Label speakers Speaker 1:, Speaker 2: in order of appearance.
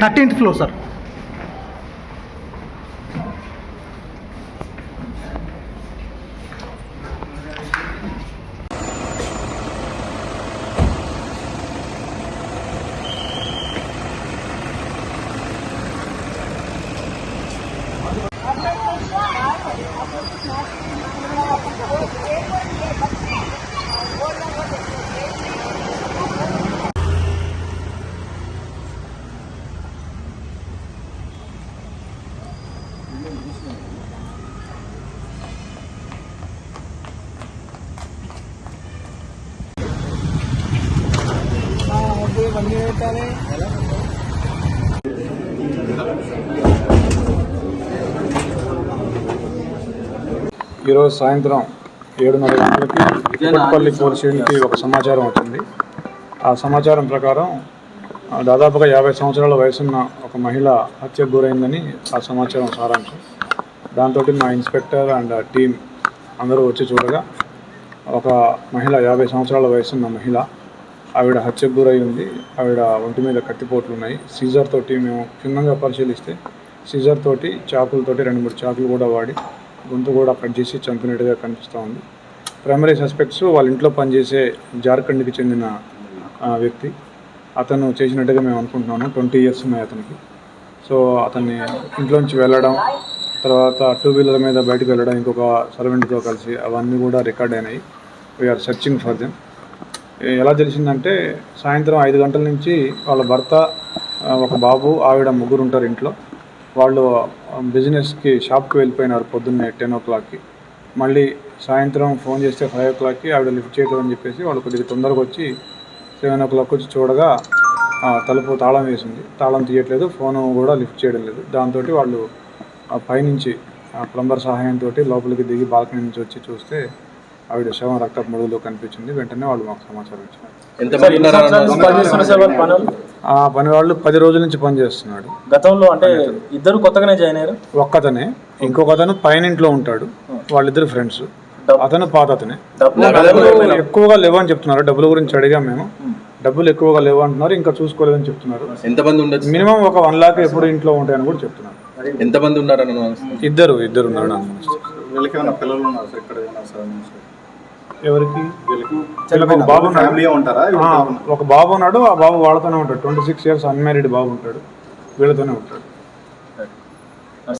Speaker 1: 13th floor, sir.
Speaker 2: ఈరోజు సాయంత్రం 7:30 గంటలకి కుప్పట్పల్లి పోలీస్ స్టేషన్కి ఒక సమాచారం వచ్చింది. ఆ సమాచారం ప్రకారం దాదాపుగా 50 సంవత్సరాల వయసున్న ఒక మహిళ హత్యకు గురైందని ఆ సమాచారం సారాంశం. దాంతో మా ఇన్స్పెక్టర్ అండ్ టీం అందరూ వచ్చి చూడగా ఒక మహిళ 50 సంవత్సరాల వయసున్న మహిళ, ఆవిడ హత్యకు గురై ఉంది. ఆవిడ ఒంటి మీద కత్తిపోట్లు ఉన్నాయి. సీజర్ తోటి మేము క్షుణ్ణంగా పరిశీలిస్తే సీజర్ తోటి చాకులతోటి 2-3 చాకులు కూడా వాడి గొంతు కూడా కట్ చేసి చంపినట్టుగా కనిపిస్తూ ఉంది. ప్రైమరీ సస్పెక్ట్స్ వాళ్ళ ఇంట్లో పనిచేసే జార్ఖండ్కి చెందిన వ్యక్తి. అతను చేసినట్టుగా మేము అనుకుంటున్నాము. 20 years ఉన్నాయి అతనికి. సో అతన్ని ఇంట్లోంచి వెళ్ళడం, తర్వాత 2 wheeler మీద బయటకు వెళ్ళడం ఇంకొక సర్వెంట్తో కలిసి, అవన్నీ కూడా రికార్డ్ అయినాయి. We are searching for them. ఎలా తెలిసిందంటే సాయంత్రం 5 గంటల నుంచి వాళ్ళ భర్త, ఒక బాబు, ఆవిడ ముగ్గురు ఉంటారు ఇంట్లో. వాళ్ళు బిజినెస్కి షాప్కి వెళ్ళిపోయినారు పొద్దున్నే 10 o'clockకి. మళ్ళీ సాయంత్రం ఫోన్ చేస్తే 5 o'clockకి ఆవిడ లిఫ్ట్ చేయలేదని చెప్పేసి వాళ్ళు కొద్దిగా తొందరగా వచ్చి 7 o'clock వచ్చి చూడగా తలుపు తాళం వేసింది. తాళం తీయట్లేదు, ఫోను కూడా లిఫ్ట్ చేయడం లేదు. దాంతో వాళ్ళు పైనుంచి ప్లంబర్ సహాయంతో లోపలికి దిగి బాల్కనీ నుంచి వచ్చి చూస్తే ఆవిడ శవం రక్తపు మడుగులో కనిపించింది. వెంటనే వాళ్ళు మాకు సమాచారం ఇచ్చారు. ఆ పని వాళ్ళు 10 రోజుల నుంచి పనిచేస్తున్నాడు.
Speaker 3: గతంలో అంటే ఇద్దరు కొత్తగానే జాయిన్ అయ్యారు.
Speaker 2: ఒక్కతనే, ఇంకొక అతను పైన ఇంట్లో ఉంటాడు. వాళ్ళిద్దరు ఫ్రెండ్స్. అతను పాత అతనే. ఎక్కువగా లేవని చెప్తున్నారు. డబ్బుల గురించి అడిగాం మేము. డబ్బులు ఎక్కువగా లేవు అంటున్నారు, ఇంకా చూసుకోలేదని చెప్తున్నారు.
Speaker 4: ఎంతమంది ఉండొచ్చు?
Speaker 2: మినిమం ఒక 1 lakh ఎప్పుడు ఇంట్లో ఉంటాయని కూడా చెప్తున్నారు.
Speaker 4: ఎంతమంది ఉన్నారని?
Speaker 2: ఇద్దరు ఉన్నారు. ఎవరికి? ఒక బాబు ఉన్నాడు. ఆ బాబు వాళ్ళతోనే ఉంటాడు. 26 years అన్మ్యారీడ్ బాబు ఉంటాడు. వీళ్ళతోనే ఉంటాడు.